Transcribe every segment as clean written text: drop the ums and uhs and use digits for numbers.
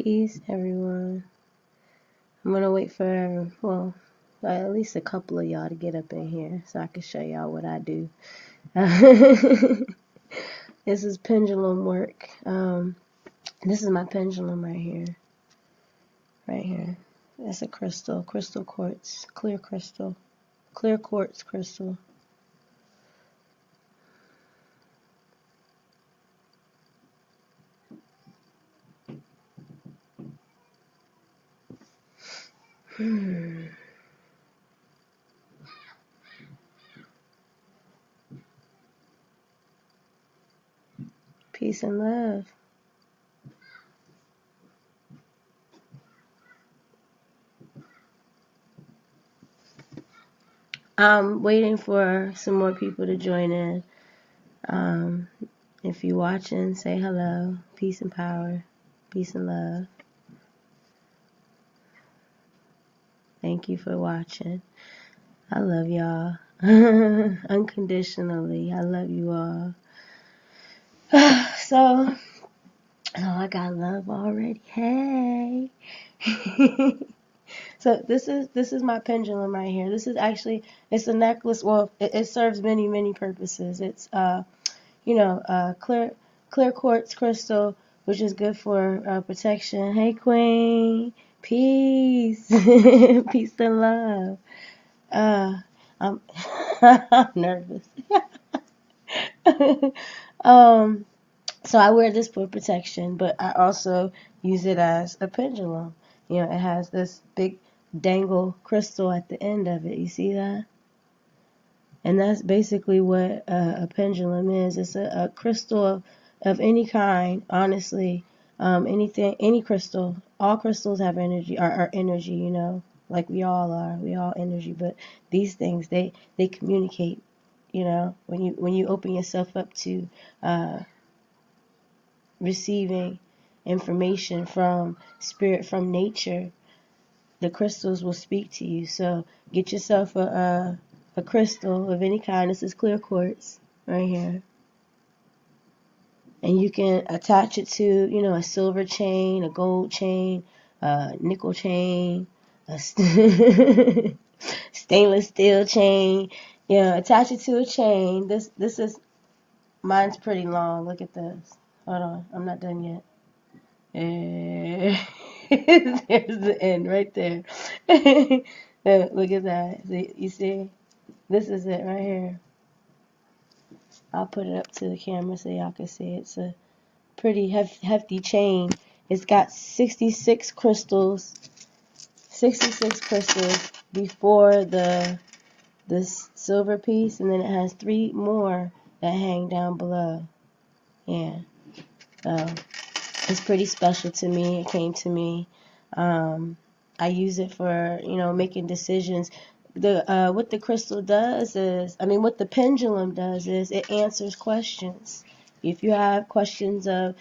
Peace, everyone. I'm gonna wait for, well, at least a couple of y'all to get up in here so I can show y'all what I do. This is pendulum work. This is my pendulum right here. Right here. That's a crystal quartz, clear quartz crystal. Peace and love. I'm waiting for some more people to join in. If you're watching, say hello. Peace and power. Peace and love. Thank you for watching. I love y'all. Unconditionally. I love you all. So, I got love already. Hey. So this is my pendulum right here. This is actually, it's a necklace. Well, it serves many purposes. It's clear quartz crystal, which is good for protection. Hey, Queen. Peace. Peace and love. I'm I'm nervous. So I wear this for protection, but I also use it as a pendulum. It has this big dangle crystal at the end of it. You see that? And that's basically what a pendulum is. It's a crystal of any kind, honestly. Any crystal. All crystals have energy, are energy, like we all are. We all energy, but these things, they communicate, when you open yourself up to receiving information from spirit, from nature, the crystals will speak to you. So get yourself a crystal of any kind. This is clear quartz right here. And you can attach it to, a silver chain, a gold chain, a nickel chain, a stainless steel chain. Attach it to a chain. This is, mine's pretty long. Look at this. Hold on, I'm not done yet. There's the end right there. Look at that. You see? This is it right here. I'll put it up to the camera so y'all can see. It's a pretty hefty chain. It's got 66 crystals. 66 crystals before this silver piece, and then it has 3 more that hang down below. Yeah. It's pretty special to me. It came to me. I use it for, making decisions. What the crystal does is, what the pendulum does is it answers questions. If you have questions of,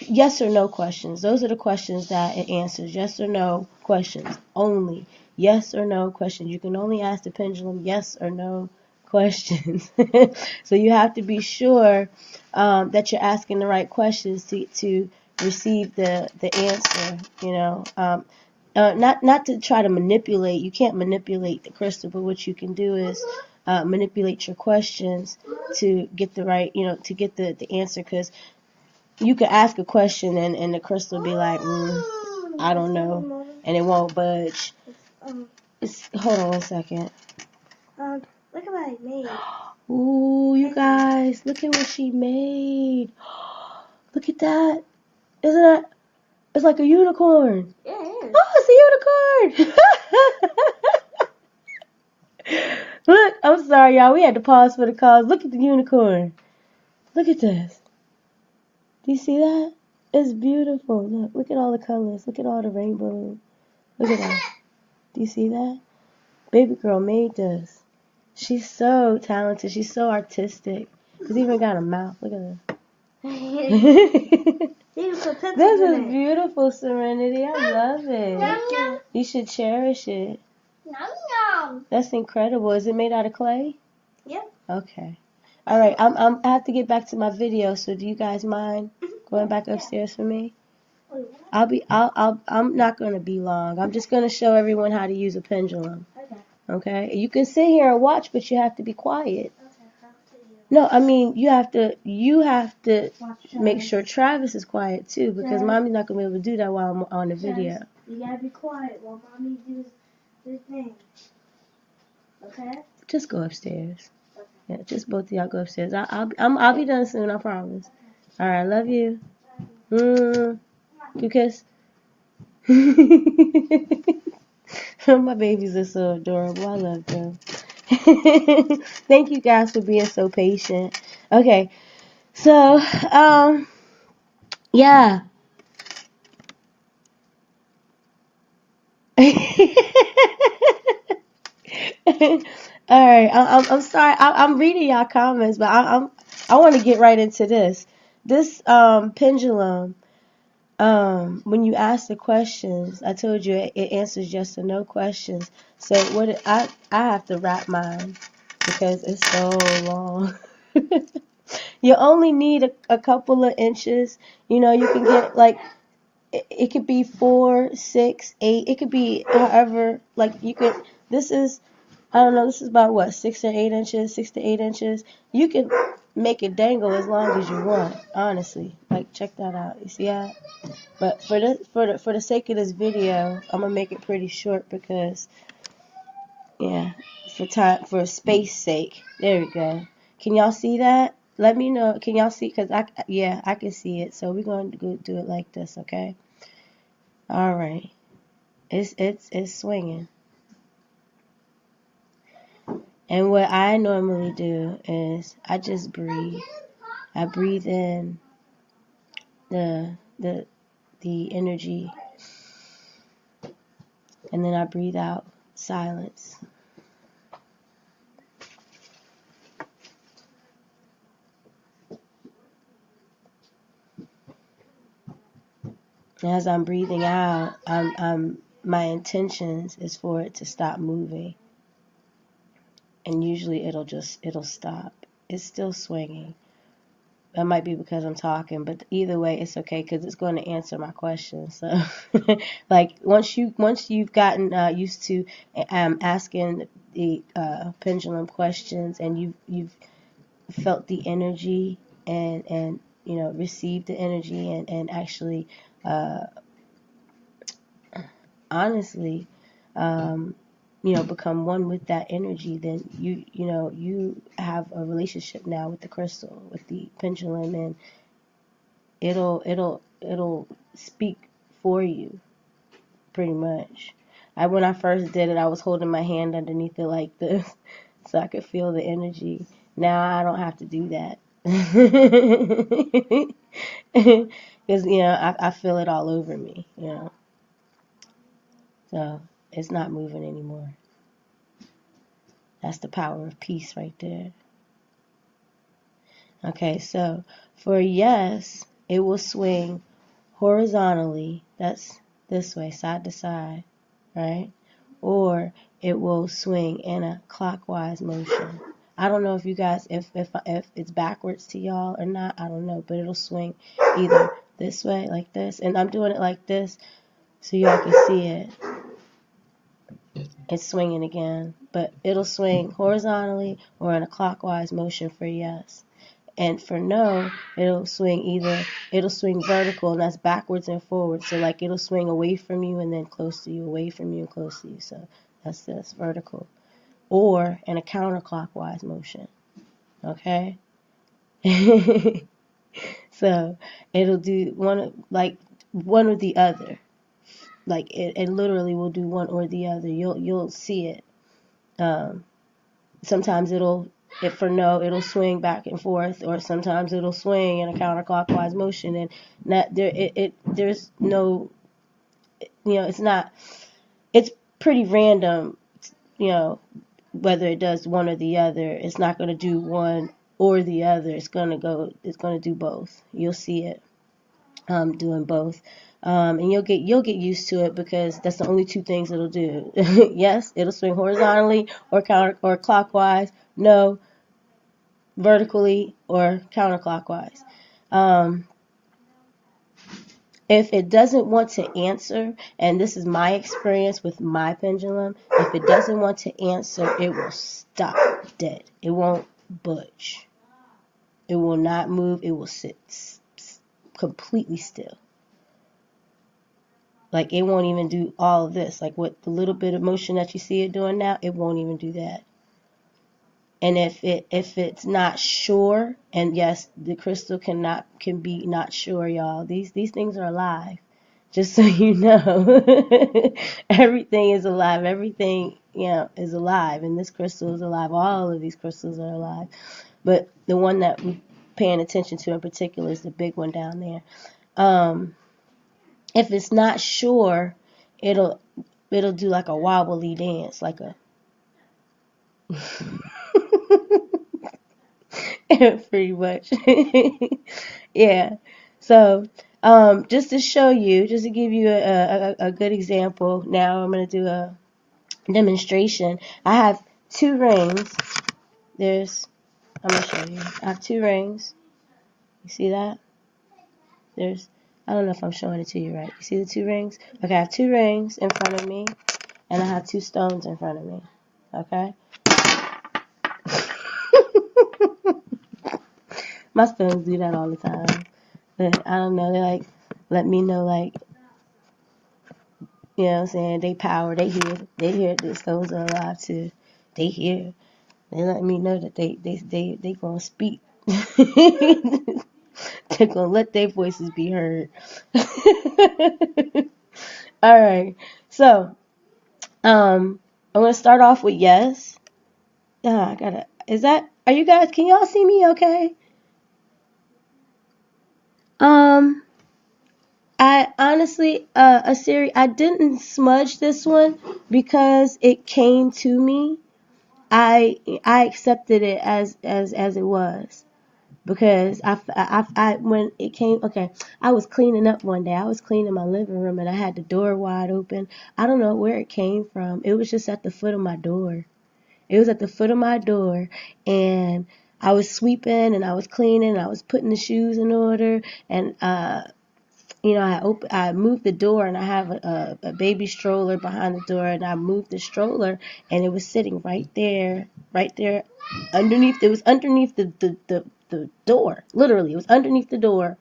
yes or no questions, those are the questions that it answers. Yes or no questions only. Yes or no questions. You can only ask the pendulum yes or no questions. So you have to be sure that you're asking the right questions to receive the answer. Not to try to manipulate. You can't manipulate the crystal, but what you can do is manipulate your questions to get the right, to get the answer. Because you could ask a question and the crystal be like, I don't know, and it won't budge. Hold on one second. Look at what I made. Ooh, you guys, look at what she made. Look at that. Isn't that? It's like a unicorn. Yeah, it is. Oh, it's a unicorn. Look, I'm sorry, y'all. We had to pause for the cause. Look at the unicorn. Look at this. Do you see that? It's beautiful. Look at all the colors. Look at all the rainbows. Look at that. Do you see that? Baby girl made this. She's so talented. She's so artistic. She's even got a mouth. Look at this. This is beautiful, Serenity. I love it. Yum, yum. You should cherish it. Yum, yum. That's incredible. Is it made out of clay? Yep. Okay. All right. I have to get back to my video. So do you guys mind? Go going back upstairs for me? I'm not gonna be long. I'm just gonna show everyone how to use a pendulum. Okay? You can sit here and watch, but you have to be quiet. No, I mean you have to make sure Travis is quiet too, because Mommy's not gonna be able to do that while I'm on the video. You gotta be quiet while Mommy does the thing. Okay? Just go upstairs. Yeah, just both of y'all go upstairs. I'll be done soon. I promise. All right, love you. Good kiss. My babies are so adorable. I love them. Thank you guys for being so patient. Okay, so yeah. All right, I'm sorry. I'm reading y'all comments, but I want to get right into this. This pendulum. When you ask the questions, I told you it answers yes or no questions. So I have to wrap mine because it's so long. You only need a couple of inches. You know, you can get like it could be 4, 6, 8. It could be however like you could. This is I don't know. This is about what 6 or 8 inches, 6 to 8 inches. You can make it dangle as long as you want. Honestly, like check that out. You see that? But for the sake of this video, I'm gonna make it pretty short because yeah, for space sake. There we go. Can y'all see that? Let me know. Can y'all see? Cause I can see it. So we're gonna go do it like this, okay? All right. It's swinging. And what I normally do is I just breathe. I breathe in the energy, and then I breathe out silence. And as I'm breathing out, my intentions is for it to stop moving, and usually it'll stop. It's still swinging. That might be because I'm talking, but either way, it's okay because it's going to answer my question. So, like once you've gotten used to asking the pendulum questions, and you've felt the energy and you know received the energy and actually honestly you know become one with that energy, then you know you have a relationship now with the crystal, with the pendulum, and it'll speak for you pretty much. When I first did it, I was holding my hand underneath it like this so I could feel the energy. Now I don't have to do that. Because you know I feel it all over me, you know. So it's not moving anymore. That's the power of peace right there. Okay, so for yes, it will swing horizontally. That's this way, side to side, right? Or it will swing in a clockwise motion. I don't know if you guys, if it's backwards to y'all or not, I don't know, but it'll swing either this way, like this, and I'm doing it like this so y'all can see it. It's swinging again, but it'll swing horizontally or in a clockwise motion for yes. And for no, it'll swing vertical, and that's backwards and forwards. So like it'll swing away from you and then close to you, away from you and close to you. So that's this, vertical. Or in a counterclockwise motion. Okay? So it'll do one or the other. Like it literally will do one or the other. You'll see it. Sometimes for no, it'll swing back and forth, or sometimes it'll swing in a counterclockwise motion, and there's no, you know, it's pretty random, you know, whether it does one or the other. It's not going to do one or the other. It's going to do both. You'll see it doing both. And you'll get used to it because that's the only two things it'll do. Yes, it'll swing horizontally or clockwise. No, vertically or counterclockwise. If it doesn't want to answer, and this is my experience with my pendulum, if it doesn't want to answer, it will stop dead. It won't budge. It will not move. It will sit completely still. Like, it won't even do all of this. Like, what the little bit of motion that you see it doing now, it won't even do that. And if it's not sure, and yes, the crystal can be not sure, y'all. These things are alive. Just so you know. Everything is alive. Everything, is alive. And this crystal is alive. All of these crystals are alive. But the one that we're paying attention to in particular is the big one down there. If it's not sure, it'll do like a wobbly dance, like a pretty much. Yeah. So, just to show you, just to give you a good example, now I'm going to do a demonstration. I have 2 rings. I'm going to show you. I have 2 rings. You see that? I don't know if I'm showing it to you right. You see the 2 rings? Okay, I have 2 rings in front of me, and I have 2 stones in front of me. Okay? My stones do that all the time. But I don't know, they like let me know, like, you know what I'm saying, they power, they hear the stones are alive too. They hear. They let me know that they gonna speak. They're gonna let their voices be heard. Alright. So, I'm gonna start off with yes. Are you guys, can y'all see me okay? I honestly, Asiri, I didn't smudge this one because it came to me. I accepted it as it was, because when it came, okay, I was cleaning up one day. I was cleaning my living room and I had the door wide open. I don't know where it came from. It was just at the foot of my door. It was at the foot of my door, and I was sweeping and I was cleaning and I was putting the shoes in order, and I moved the door, and I have a baby stroller behind the door, and I moved the stroller, and it was sitting right there, underneath. It was underneath the door. Literally, it was underneath the door,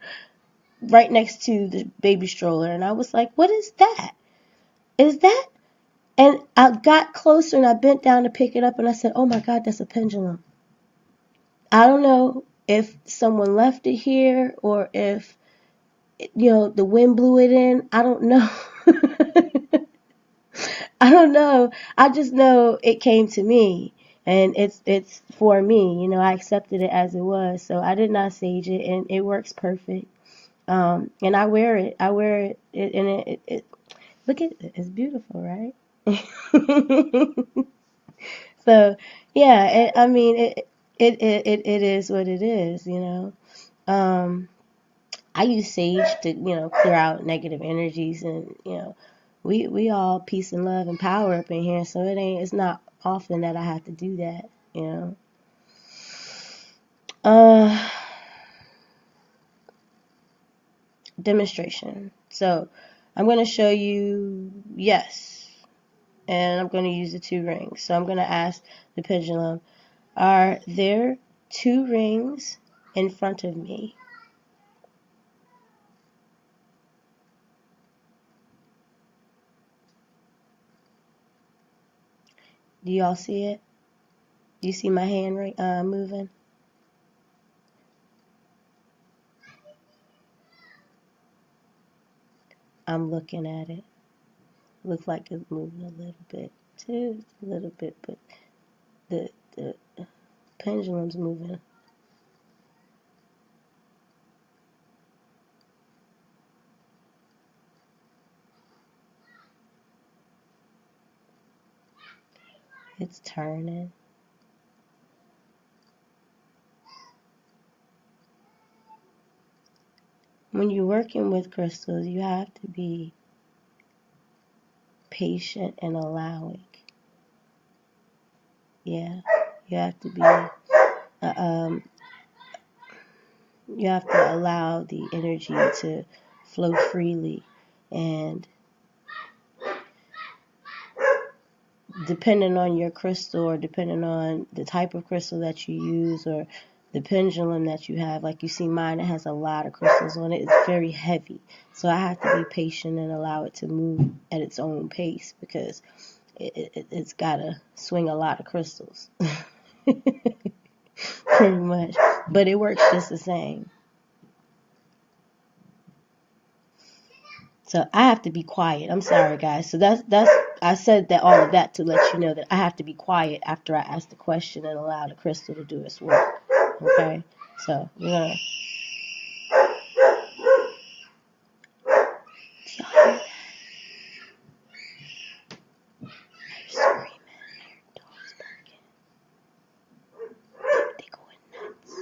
right next to the baby stroller, and I was like, "What is that? Is that?" And I got closer, and I bent down to pick it up, and I said, "Oh my God, that's a pendulum." I don't know if someone left it here or if the wind blew it in. I don't know. I don't know. I just know it came to me, and it's for me. I accepted it as it was, so I did not sage it, and it works perfect. And I wear it. And it look at it. It's beautiful, right? So yeah, I mean it is what it is. I use sage to, clear out negative energies, and, we all peace and love and power up in here, so it's not often that I have to do that. Uh, Demonstration. So I'm going to show you yes, and I'm going to use the 2 rings. So I'm going to ask the pendulum, are there 2 rings in front of me? Do y'all see it? Do you see my hand moving? I'm looking at it. Looks like it's moving a little bit too, a little bit, but the pendulum's moving. It's turning. When you're working with crystals, you have to be patient and allowing. Yeah, you have to be. You have to allow the energy to flow freely. And depending on your crystal, or depending on the type of crystal that you use, or the pendulum that you have, like you see mine, it has a lot of crystals on it. It's very heavy. So I have to be patient and allow it to move at its own pace, because it's got to swing a lot of crystals. Pretty much. But it works just the same. So I have to be quiet. I'm sorry, guys. So that's I said that all of that to let you know that I have to be quiet after I ask the question and allow the crystal to do its work. Okay? So we're gonna. Do y'all hear that? They're screaming. Their dogs barking. They going nuts.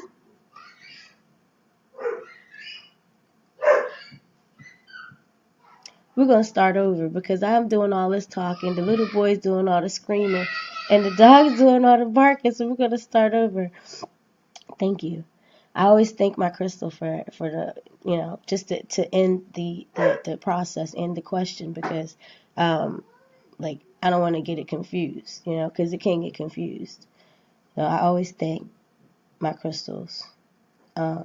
We're gonna start over because I'm doing all this talking, the little boy's doing all the screaming, and the dog's doing all the barking. So we're gonna start over. Thank you. I always thank my crystal for the, just to end the process, end the question, because like I don't want to get it confused, because it can get confused. So I always thank my crystals. My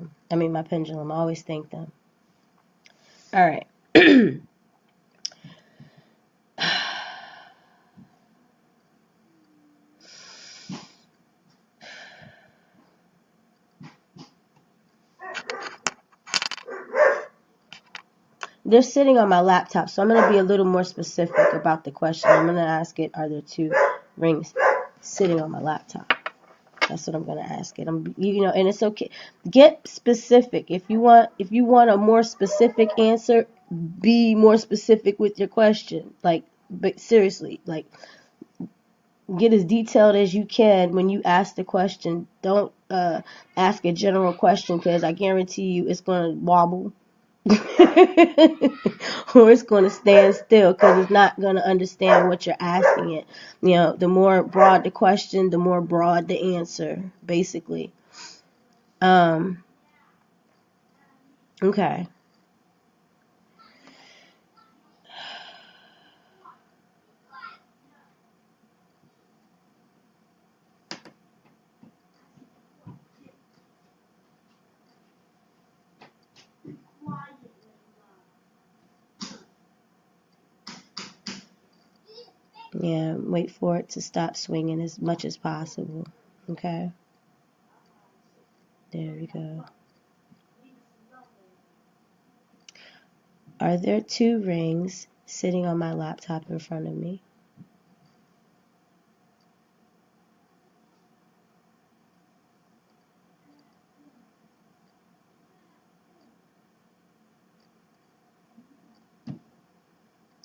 pendulum. I always thank them. All right. They're sitting on my laptop, so I'm going to be a little more specific about the question. I'm going to ask it, are there 2 rings sitting on my laptop? That's what I'm going to ask it. And it's okay. Get specific. If you want a more specific answer, be more specific with your question. But seriously, get as detailed as you can when you ask the question. Don't ask a general question, because I guarantee you it's going to wobble. Or it's going to stand still, because it's not going to understand what you're asking it. The more broad the question, the more broad the answer, basically. Okay. Yeah, wait for it to stop swinging as much as possible. Okay. There we go. Are there 2 rings sitting on my laptop in front of me?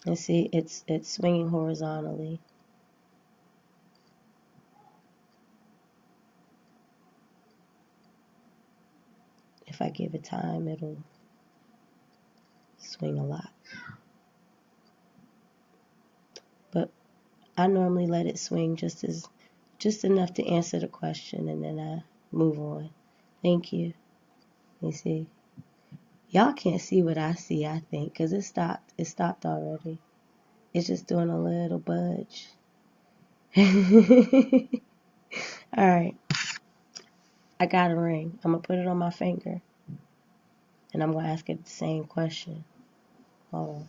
And see, it's swinging horizontally. If I give it time, it'll swing a lot. But I normally let it swing just enough to answer the question, and then I move on. Thank you. You see, y'all can't see what I see, I think, because it stopped. It stopped already. It's just doing a little budge. All right. I got a ring. I'm going to put it on my finger, and I'm going to ask it the same question. Hold on.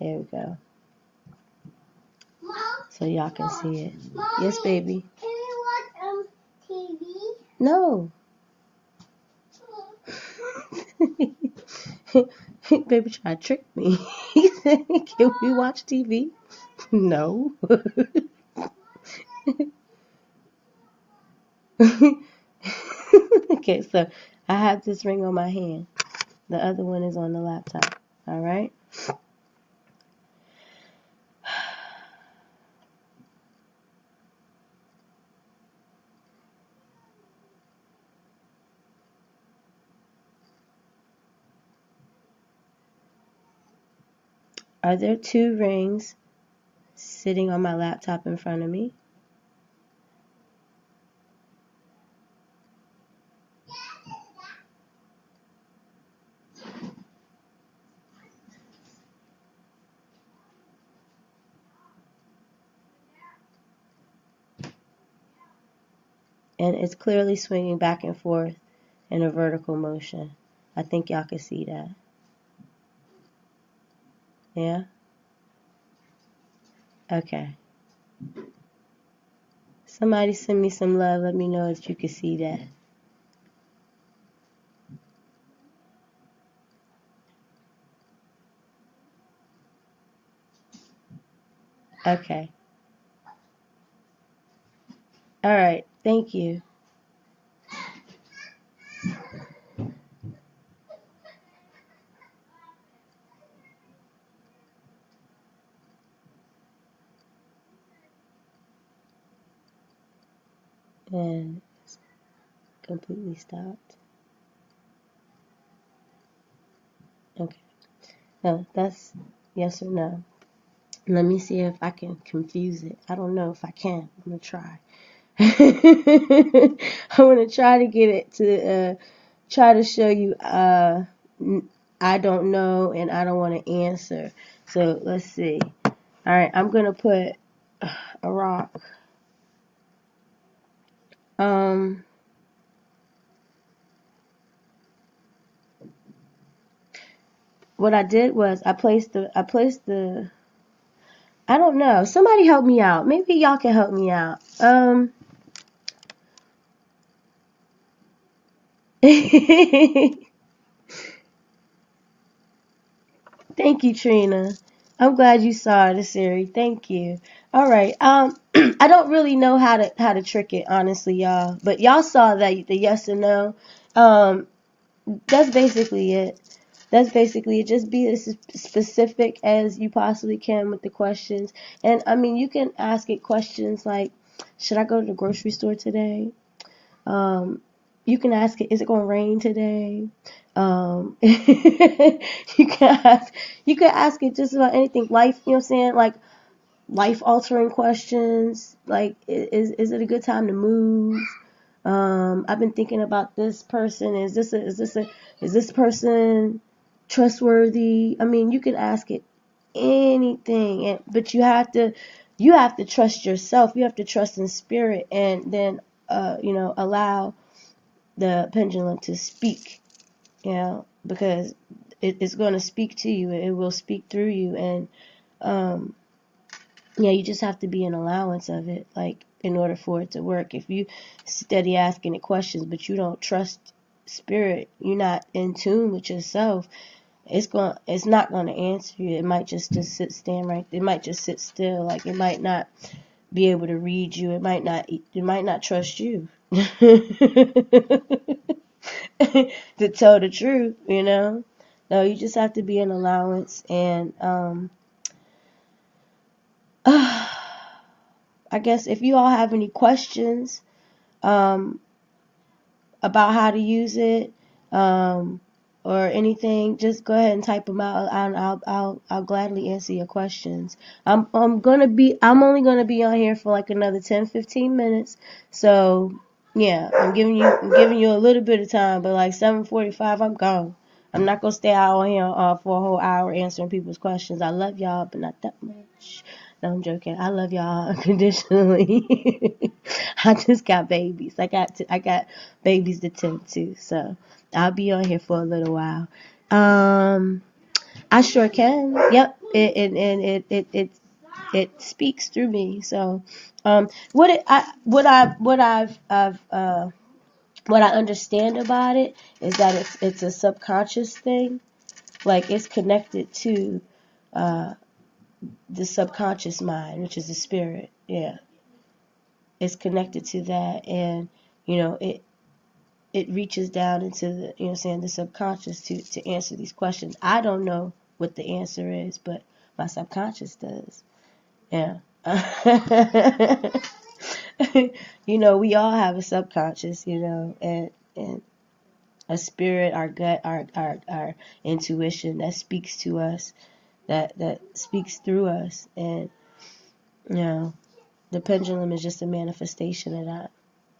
There we go. Mom, so y'all can see it. Mommy, Yes, baby. can we watch TV? No. Baby tried to trick me. He said, can we watch TV? No. Okay, so I have this ring on my hand. The other one is on the laptop. All right? Are there 2 rings sitting on my laptop in front of me? and it's clearly swinging back and forth in a vertical motion. I think y'all can see that. Yeah? Okay. Somebody send me some love. Let me know if you can see that. Okay. All right. Thank you. And it's completely stopped. Okay. No, that's yes or no. Let me see if I can confuse it. I don't know if I can. I'm going to try. I'm going to try to get it to try to show you I don't know and I don't want to answer. So let's see. All right, I'm going to put a rock. What I did was I placed the I don't know. Somebody help me out. Maybe y'all can help me out. Thank you, Trina. I'm glad you saw it, Siri. Thank you. All right. I don't really know how to trick it, honestly, y'all. But y'all saw that the yes and no. That's basically it. That's basically it. Just be as specific as you possibly can with the questions. And I mean, you can ask it questions like, should I go to the grocery store today? You can ask it, is it going to rain today? You can ask it just about anything. Life, you know what I'm saying? Like life altering questions. Like, is it a good time to move? I've been thinking about this person. Is this person trustworthy? I mean, you can ask it anything, but you have to trust yourself. You have to trust in spirit, and then allow the pendulum to speak. Because it's going to speak to you. It will speak through you, and you just have to be an allowance of it, like, in order for it to work. If you steady asking it questions, but you don't trust spirit, you're not in tune with yourself, it's not gonna answer you. It might just stand right. It might just sit still. Like, it might not be able to read you. It might not trust you. To tell the truth, No, you just have to be an allowance, and I guess if you all have any questions about how to use it, or anything, just go ahead and type them out, and I'll gladly answer your questions. I'm only gonna be on here for like another 10-15 minutes, so yeah, I'm giving you a little bit of time, but like 7:45, I'm gone. I'm not gonna stay out on here for a whole hour answering people's questions. I love y'all, but not that much. No, I'm joking. I love y'all unconditionally. I just got babies. I got babies to tend to, so I'll be on here for a little while. I sure can. Yep. It speaks through me. So, what I understand about it is that it's a subconscious thing. Like, it's connected to the subconscious mind, which is the spirit. Yeah, it's connected to that, and it reaches down into the the subconscious to answer these questions. I don't know what the answer is, but my subconscious does. Yeah. We all have a subconscious, and a spirit, our gut, our intuition that speaks to us, that speaks through us, and the pendulum is just a manifestation of that,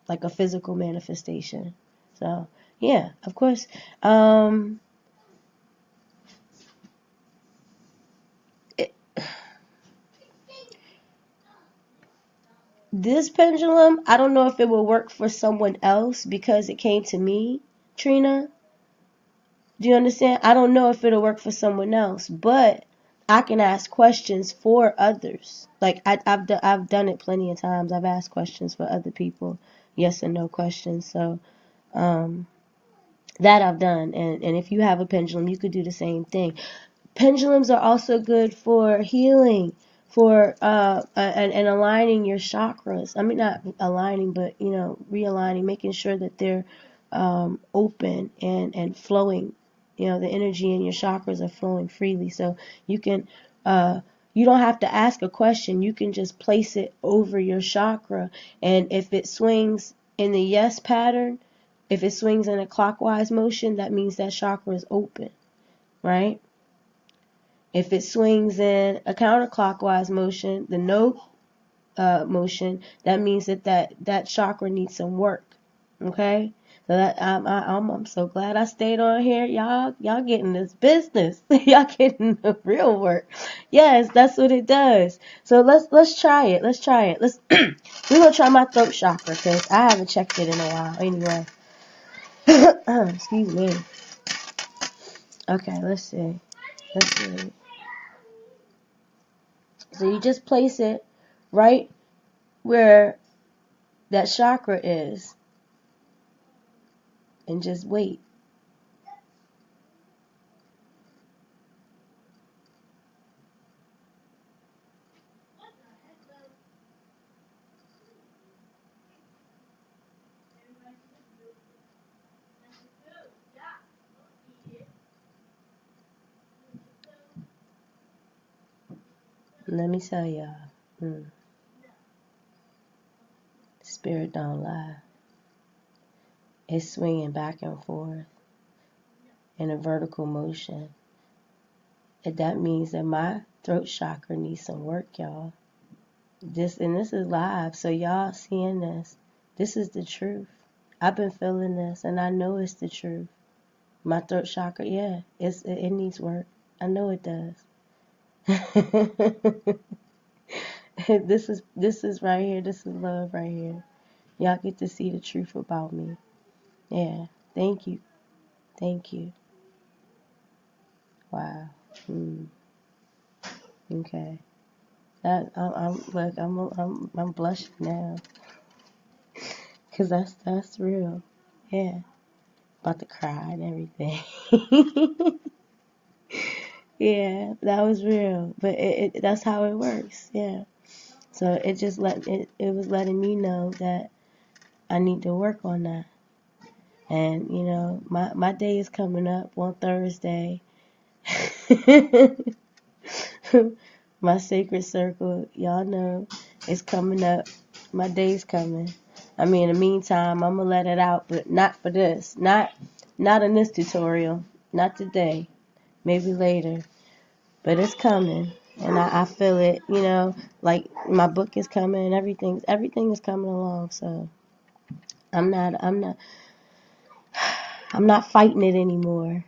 like a physical manifestation. So yeah, of course. It, This pendulum, I don't know if it will work for someone else because it came to me, Trina. Do you understand? I don't know if it'll work for someone else, but I can ask questions for others. Like I've done it plenty of times. I've asked questions for other people, yes and no questions. So um, that I've done. And if you have a pendulum, you could do the same thing. Pendulums are also good for healing, for and aligning your chakras. I mean, not aligning, but realigning, making sure that they're open and flowing. The energy in your chakras are flowing freely, so you can. You don't have to ask a question. You can just place it over your chakra, and if it swings in the yes pattern, if it swings in a clockwise motion, that means that chakra is open, right? If it swings in a counterclockwise motion, the no motion, that means that chakra needs some work. Okay, so that I'm so glad I stayed on here, y'all getting this business, y'all getting the real work. Yes, that's what it does. So let's try it. Let's try it. We're gonna try my throat chakra because I haven't checked it in a while. Anyway, excuse me. Okay, let's see. Let's see. So you just place it right where that chakra is and just wait. Let me tell y'all, spirit don't lie. It's swinging back and forth in a vertical motion. And that means that my throat chakra needs some work, y'all. This is live, so y'all seeing this. This is the truth. I've been feeling this, and I know it's the truth. My throat chakra, yeah, it needs work. I know it does. This is right here. This is love right here. Y'all get to see the truth about me. Yeah. Thank you. Thank you. Wow. Okay. That I'm look I'm blushing now, 'cause that's real. Yeah. About to cry and everything. Yeah, that was real. But that's how it works. Yeah. So it was letting me know that I need to work on that. And my day is coming up on Thursday. My sacred circle, y'all know, is coming up. My day's coming. I mean, in the meantime, I'm gonna let it out, but not for this. Not in this tutorial. Not today. Maybe later. But it's coming. And I feel it, like my book is coming, everything is coming along, so I'm not fighting it anymore.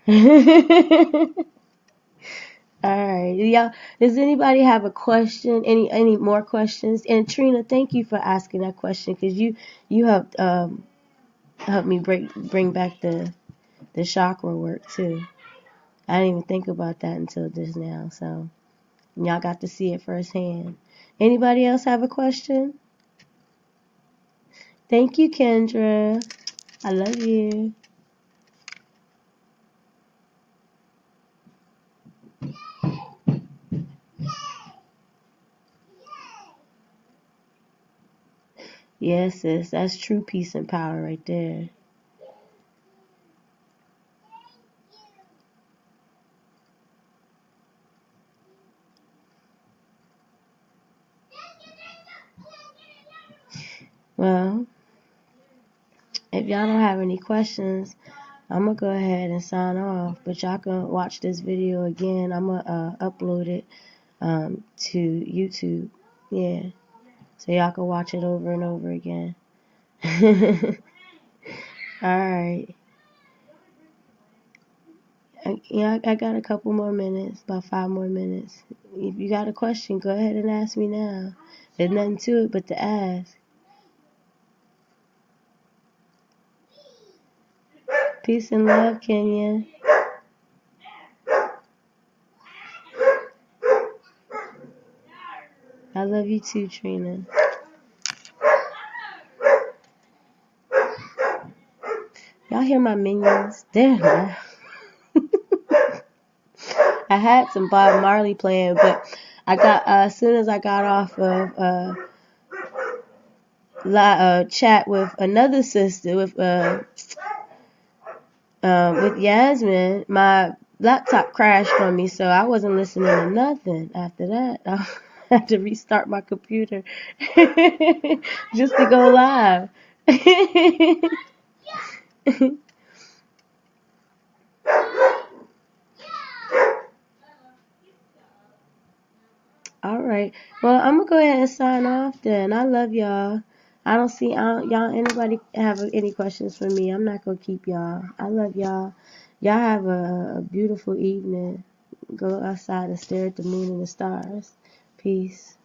All right, y'all. Does anybody have a question? Any more questions? And Trina, thank you for asking that question because you helped help me bring back the chakra work too. I didn't even think about that until just now. So y'all got to see it firsthand. Anybody else have a question? Thank you, Kendra. I love you. Yes, sis, that's true peace and power right there. Well, if y'all don't have any questions, I'm gonna go ahead and sign off. But y'all can watch this video again. I'm gonna upload it to YouTube. Yeah, so y'all can watch it over and over again. All right. I got a couple more minutes, about 5 more minutes. If you got a question, go ahead and ask me now. There's nothing to it but to ask. Peace and love, Kenya. I love you too, Trina. Y'all hear my minions? They're loud. I had some Bob Marley playing, but I got as soon as I got off of chat with another sister with Yasmin, my laptop crashed on me, so I wasn't listening to nothing after that. I had to restart my computer just to go live. All right. Well, I'm gonna go ahead and sign off then. I love y'all. I don't see y'all. Anybody have any questions for me? I'm not gonna keep y'all. I love y'all. Y'all have a beautiful evening. Go outside and stare at the moon and the stars. Peace.